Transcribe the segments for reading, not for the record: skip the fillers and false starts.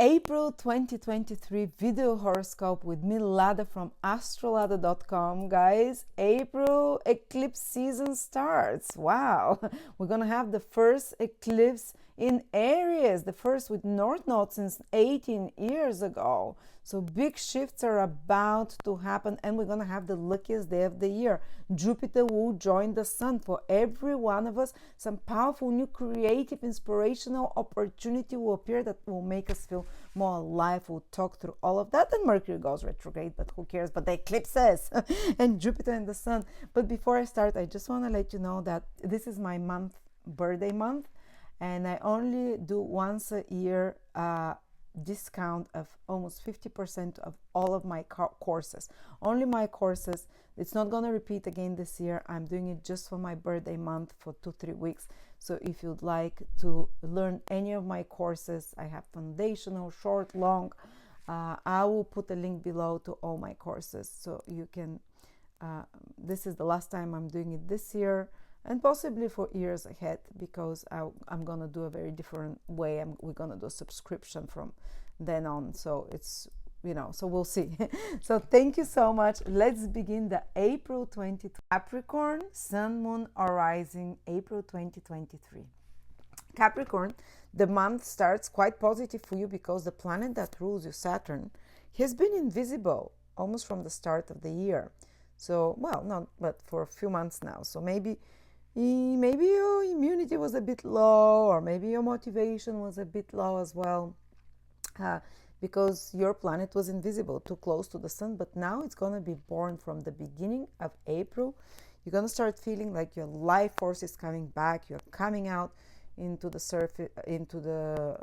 April 2023 video horoscope with me, Lada from Astrolada.com. Guys, April eclipse season starts. Wow, we're gonna have the first eclipse in Aries, the first with North Node since 18 years ago. So big shifts are about to happen, and we're gonna have the luckiest day of the year. Jupiter will join the Sun. For every one of us, some powerful new creative inspirational opportunity will appear that will make us feel more alive. We'll talk through all of that. And Mercury goes retrograde, but who cares? But the eclipses and Jupiter and the Sun. But before I start, I just want to let you know that this is my birthday month, and I only do once a year discount of almost 50% of all of my courses. Only my courses. It's not going to repeat again this year. I'm doing it just for my birthday month for 2-3 weeks. So if you'd like to learn any of my courses, I have foundational, short, long. I will put a link below to all my courses, so you can this is the last time I'm doing it this year, and possibly for years ahead, because I'm gonna do a very different way. We're gonna do a subscription from then on, so it's, so we'll see. So thank you so much. Let's begin the April 20 Capricorn Sun, Moon, or Rising, April 2023. Capricorn, the month starts quite positive for you because the planet that rules you, Saturn, has been invisible almost from the start of the year. So, well, not but for a few months now. So maybe your immunity was a bit low, or maybe your motivation was a bit low as well, because your planet was invisible, too close to the Sun. But now it's going to be born from the beginning of April. You're going to start feeling like your life force is coming back. You're coming out into the surface, into the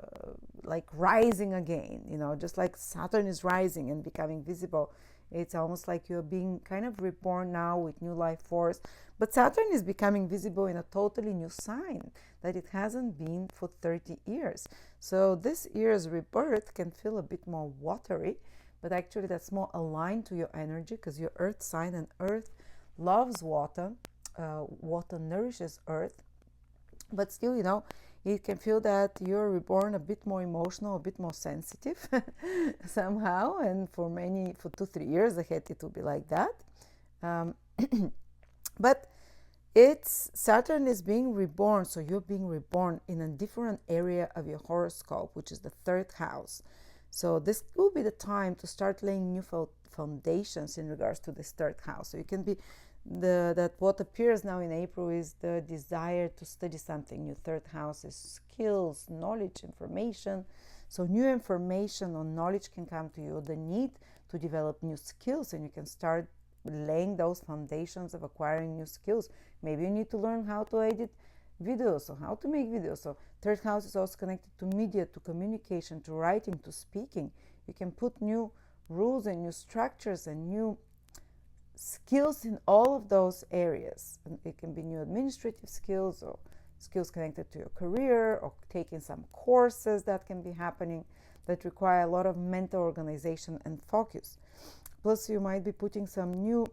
rising again, just like Saturn is rising and becoming visible. It's almost like you're being kind of reborn now with new life force. But Saturn is becoming visible in a totally new sign that it hasn't been for 30 years. So this year's rebirth can feel a bit more watery, but actually that's more aligned to your energy, because your earth sign, and earth loves water. Water nourishes earth. But still, you can feel that you're reborn a bit more emotional, a bit more sensitive somehow. And for 2-3 years ahead, it will be like that. But Saturn is being reborn. So you're being reborn in a different area of your horoscope, which is the 3rd house. So this will be the time to start laying new foundations in regards to this 3rd house. So you can be that what appears now in April is the desire to study something new. 3rd house is skills, knowledge, information. So new information or knowledge can come to you, the need to develop new skills, and you can start laying those foundations of acquiring new skills. Maybe you need to learn how to edit videos or how to make videos. So 3rd house is also connected to media, to communication, to writing, to speaking. You can put new rules and new structures and new skills in all of those areas. And it can be new administrative skills, or skills connected to your career, or taking some courses that can be happening that require a lot of mental organization and focus. Plus, you might be putting some new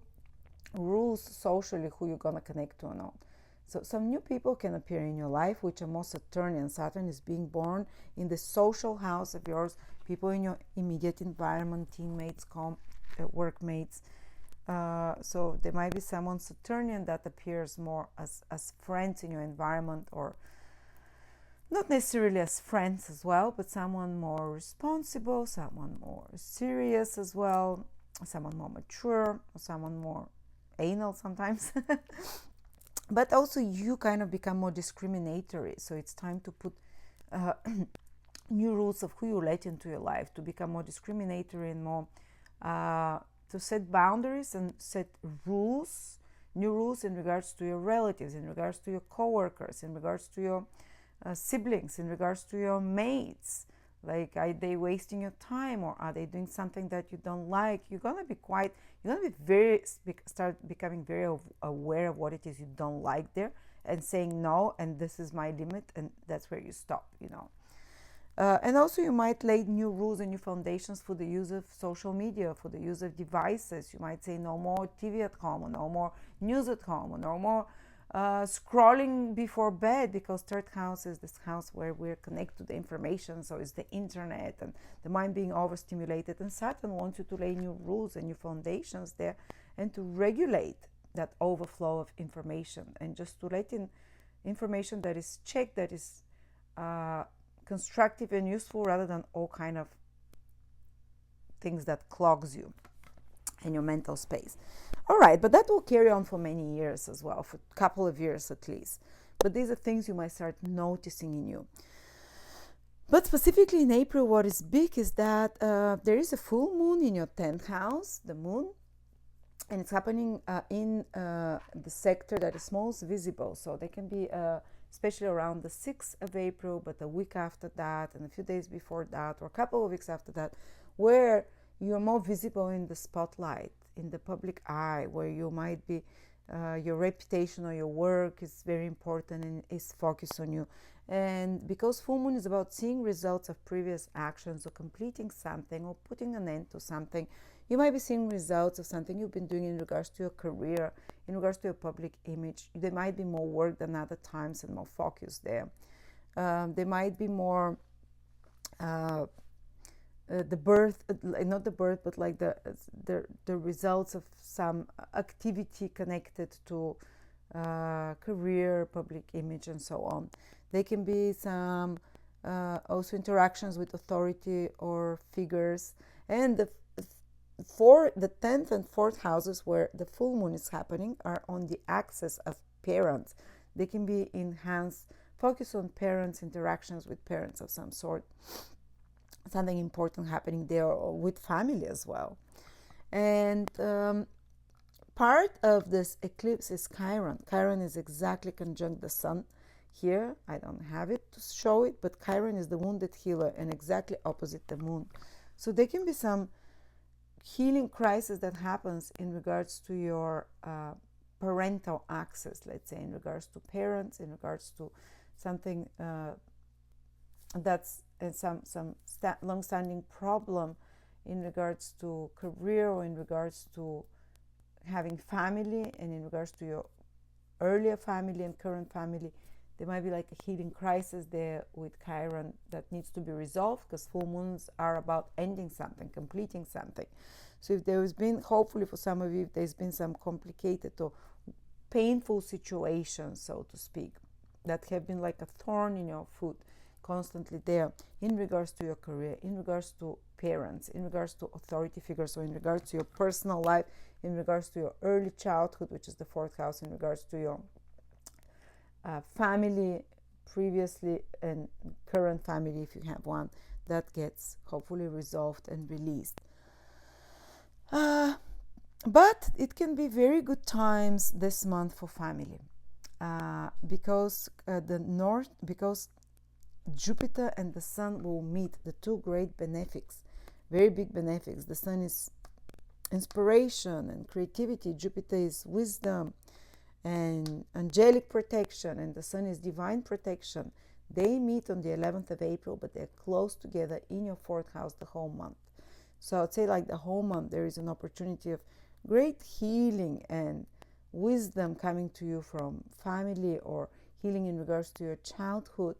rules socially, who you're going to connect to or not. So some new people can appear in your life, which are more Saturnian. Saturn is being born in the social house of yours, people in your immediate environment, teammates, workmates. So there might be someone Saturnian that appears more as friends in your environment, or not necessarily as friends as well, but someone more responsible, someone more serious as well, someone more mature, or someone more anal sometimes. But also you kind of become more discriminatory. So it's time to put new rules of who you let into your life, to become more discriminatory and more to set boundaries and set rules, new rules in regards to your relatives, in regards to your co-workers, in regards to your siblings, in regards to your mates. Like, are they wasting your time, or are they doing something that you don't like? You're gonna start becoming very aware of what it is you don't like there, and saying no, and this is my limit, and that's where you stop, And also you might lay new rules and new foundations for the use of social media, for the use of devices. You might say no more TV at home, or no more news at home, or no more scrolling before bed, because third house is this house where we're connected to the information, so it's the internet and the mind being overstimulated, and Saturn wants you to lay new rules and new foundations there and to regulate that overflow of information, and just to let in information that is checked, that is constructive and useful, rather than all kind of things that clogs you in your mental space. All right, but that will carry on for many years as well, for a couple of years at least. But these are things you might start noticing in you. But specifically in April, what is big is that there is a full moon in your 10th house, the moon, and it's happening in the sector that is most visible. So they can be especially around the 6th of April, but a week after that and a few days before that, or a couple of weeks after that, where you're more visible in the spotlight, in the public eye, where you might be, your reputation or your work is very important and is focused on you. And because full moon is about seeing results of previous actions, or completing something, or putting an end to something, you might be seeing results of something you've been doing in regards to your career, in regards to your public image. There might be more work than other times and more focus there. There might be more the birth, not the birth, but like the results of some activity connected to career, public image, and so on. There can be some also interactions with authority or figures. And the 10th and 4th houses where the full moon is happening are on the axis of parents. They can be enhanced, focus on parents, interactions with parents of some sort. Something important happening there, or with family as well. And part of this eclipse is Chiron. Chiron is exactly conjunct the sun here. I don't have it to show it, but Chiron is the wounded healer and exactly opposite the moon. So there can be some healing crisis that happens in regards to your parental access, let's say, in regards to parents, in regards to something that's some long-standing problem in regards to career, or in regards to having family, and in regards to your earlier family and current family. There might be like a healing crisis there with Chiron that needs to be resolved, because full moons are about ending something, completing something. So if there has been, hopefully for some of you, if there's been some complicated or painful situations, so to speak, that have been like a thorn in your foot, constantly there, in regards to your career, in regards to parents, in regards to authority figures, or in regards to your personal life, in regards to your early childhood, which is the 4th house, in regards to your family previously and current family, if you have one, that gets hopefully resolved and released. But it can be very good times this month for family, because because Jupiter and the Sun will meet, the two great benefics, very big benefics. The Sun is inspiration and creativity. Jupiter is wisdom and angelic protection, and the Sun is divine protection. They meet on the 11th of April, but they're close together in your 4th house the whole month. So I'd say like the whole month there is an opportunity of great healing and wisdom coming to you from family, or healing in regards to your childhood,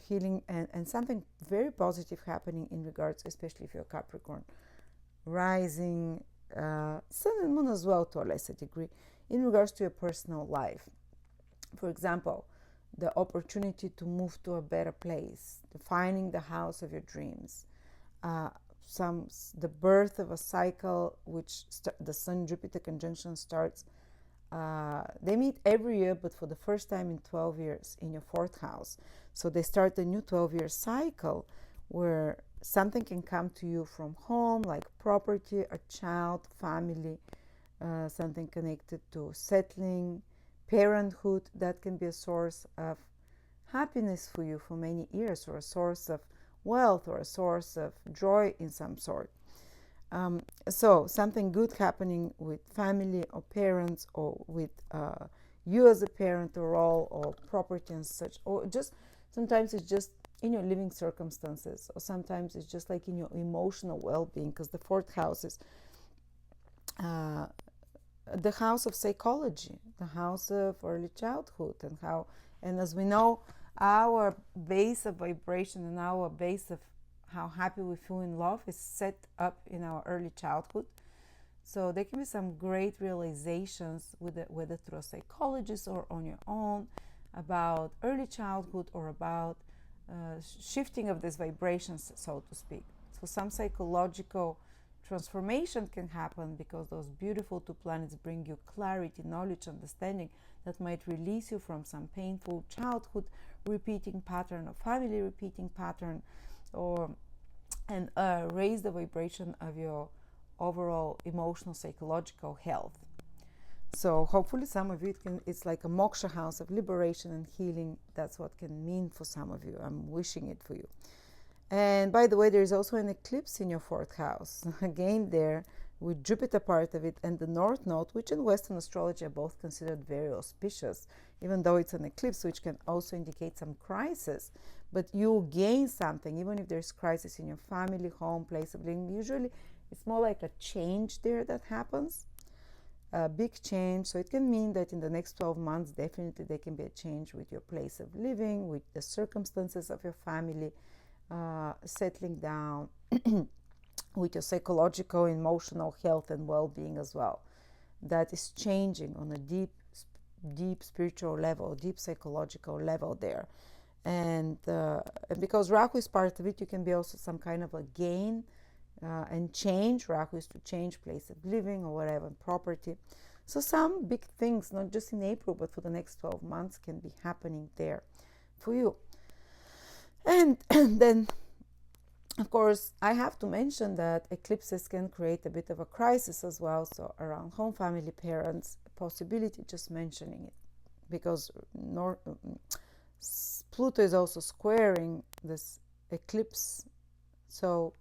healing and something very positive happening in regards, especially if you're Capricorn rising, Sun and Moon as well to a lesser degree, in regards to your personal life. For example, the opportunity to move to a better place, finding the house of your dreams, the birth of a cycle, which the Sun-Jupiter conjunction starts. They meet every year, but for the first time in 12 years in your 4th house. So they start a new 12-year cycle where something can come to you from home, like property, a child, family, something connected to settling, parenthood. That can be a source of happiness for you for many years, or a source of wealth, or a source of joy in some sort. So something good happening with family or parents, or with you as a parent, or role, or property and such, or just sometimes it's just in your living circumstances, or sometimes it's just like in your emotional well-being, because the 4th house is the house of psychology, the house of early childhood, and as we know, our base of vibration and our base of how happy we feel in love is set up in our early childhood. So there can be some great realizations, whether through a psychologist or on your own, about early childhood or about shifting of these vibrations, so to speak. So some psychological transformation can happen because those beautiful two planets bring you clarity, knowledge, understanding that might release you from some painful childhood repeating pattern or family repeating pattern, and raise the vibration of your overall emotional psychological health. So hopefully some of you, it's like a moksha house of liberation and healing. That's what can mean for some of you. I'm wishing it for you. And by the way, there is also an eclipse in your 4th house, again there with Jupiter part of it and the North Node, which in Western astrology are both considered very auspicious, even though it's an eclipse, which can also indicate some crisis. But you gain something, even if there's crisis in your family, home, place of living. Usually it's more like a change there that happens, a big change. So it can mean that in the next 12 months, definitely there can be a change with your place of living, with the circumstances of your family, settling down, with your psychological, emotional health and well-being as well. That is changing on a deep spiritual level, deep psychological level there. And because Rahu is part of it, you can be also some kind of a gain and change. Rahu is to change place of living or whatever, property. So some big things, not just in April, but for the next 12 months can be happening there for you. And then, of course, I have to mention that eclipses can create a bit of a crisis as well. So around home, family, parents, possibility, just mentioning it. Because Pluto is also squaring this eclipse. So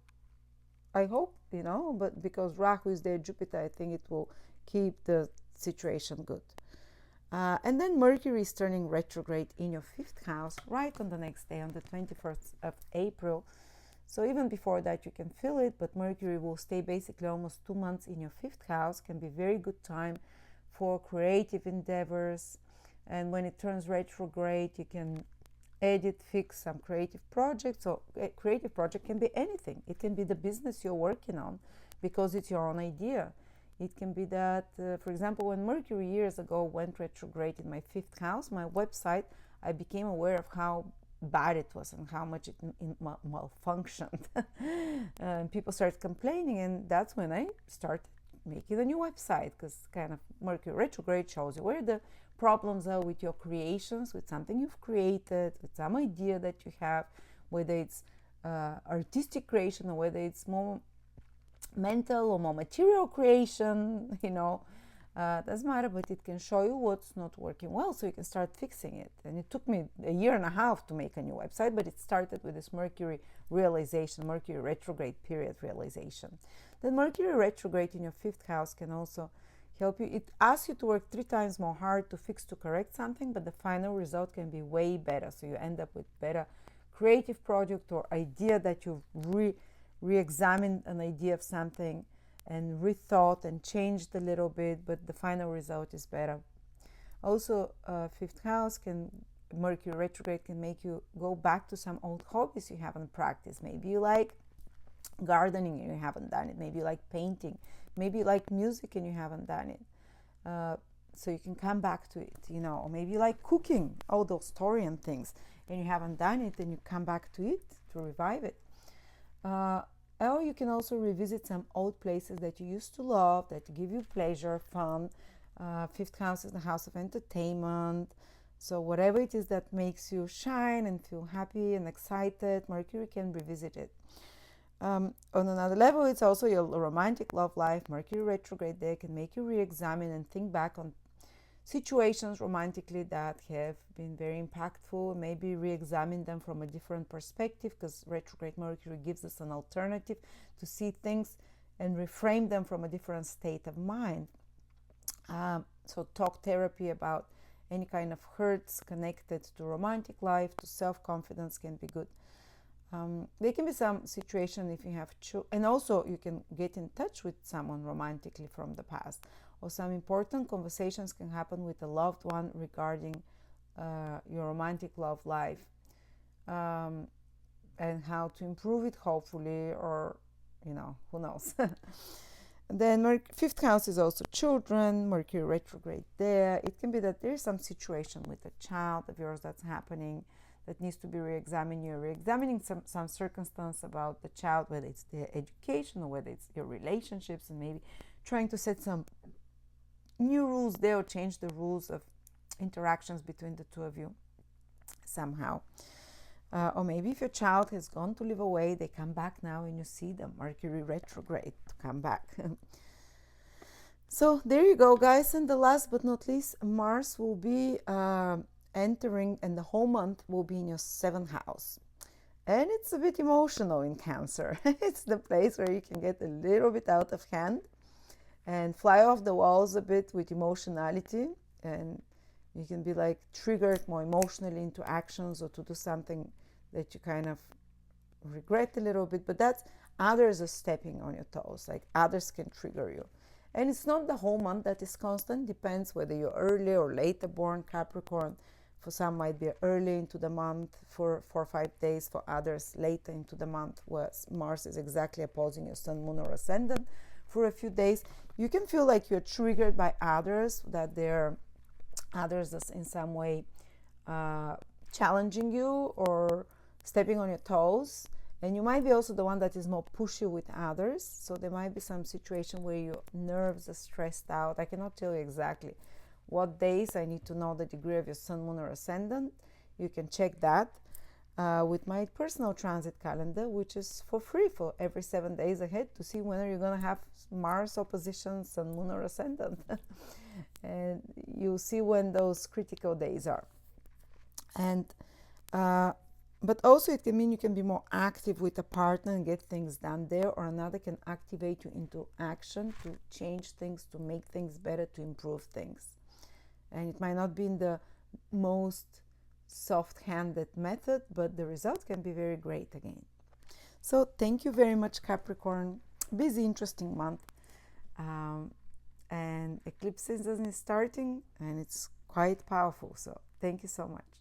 I hope, but because Rahu is there, Jupiter, I think it will keep the situation good. And then Mercury is turning retrograde in your 5th house right on the next day, on the 21st of April. So even before that, you can feel it, but Mercury will stay basically almost 2 months in your 5th house. Can be very good time for creative endeavors. And when it turns retrograde, you can edit, fix some creative projects. So a creative project can be anything. It can be the business you're working on because it's your own idea. It can be that, for example, when Mercury years ago went retrograde in my 5th house, my website, I became aware of how bad it was and how much it malfunctioned. And people started complaining, and that's when I started making a new website, because kind of Mercury retrograde shows you where the problems are with your creations, with something you've created, with some idea that you have, whether it's artistic creation or whether it's more mental or more material creation, doesn't matter, but it can show you what's not working well so you can start fixing it. And it took me a year and a half to make a new website, but it started with this Mercury realization, Mercury retrograde period realization. Then Mercury retrograde in your 5th house can also help you. It asks you to work 3 times more hard to fix, to correct something, but the final result can be way better. So you end up with better creative project or idea that you've re-examined an idea of something and rethought and changed a little bit, but the final result is better. Also, 5th house Mercury retrograde can make you go back to some old hobbies you haven't practiced. Maybe you like gardening and you haven't done it. Maybe you like painting. Maybe you like music and you haven't done it. So you can come back to it, or maybe you like cooking, all those Taurian things, and you haven't done it, and you come back to it to revive it. Or you can also revisit some old places that you used to love, that give you pleasure, fun. 5th house is the house of entertainment. So whatever it is that makes you shine and feel happy and excited, Mercury can revisit it. On another level, it's also your romantic love life. Mercury retrograde there can make you re-examine and think back on situations romantically that have been very impactful, maybe re-examine them from a different perspective, because retrograde Mercury gives us an alternative to see things and reframe them from a different state of mind. So talk therapy about any kind of hurts connected to romantic life, to self-confidence can be good. There can be some situation if you have children, and also you can get in touch with someone romantically from the past, or some important conversations can happen with a loved one regarding your romantic love life, and how to improve it, hopefully, or who knows. Then fifth house is also children, Mercury retrograde there. It can be that there's some situation with a child of yours that's happening that needs to be re-examined. You're re-examining some circumstance about the child, whether it's their education or whether it's your relationships, and maybe trying to set some new rules there or change the rules of interactions between the two of you somehow. Or maybe if your child has gone to live away, they come back now and you see them, Mercury retrograde, to come back. So there you go, guys. And the last but not least, Mars will be entering, and the whole month will be in your 7th house. And it's a bit emotional in Cancer. It's the place where you can get a little bit out of hand and fly off the walls a bit with emotionality, and you can be like triggered more emotionally into actions or to do something that you kind of regret a little bit, but that's others are stepping on your toes, like others can trigger you. And it's not the whole month that is constant, depends whether you're early or later born Capricorn. For some might be early into the month for 4 or 5 days, for others later into the month, where Mars is exactly opposing your Sun, Moon, or Ascendant for a few days. You can feel like you're triggered by others, that they're others is in some way challenging you or stepping on your toes, and you might be also the one that is more pushy with others. So there might be some situation where your nerves are stressed out. I cannot tell you exactly what days. I need to know the degree of your Sun, Moon, or Ascendant. You can check that with my personal transit calendar, which is for free for every 7 days ahead, to see whether you're going to have Mars opposition Sun, Moon, or Ascendant. And you'll see when those critical days are. And but also it can mean you can be more active with a partner and get things done there, or another can activate you into action to change things, to make things better, to improve things. And it might not be in the most soft-handed method, but the result can be very great again. So thank you very much, Capricorn. Busy, interesting month. And eclipse season is starting, and it's quite powerful. So thank you so much.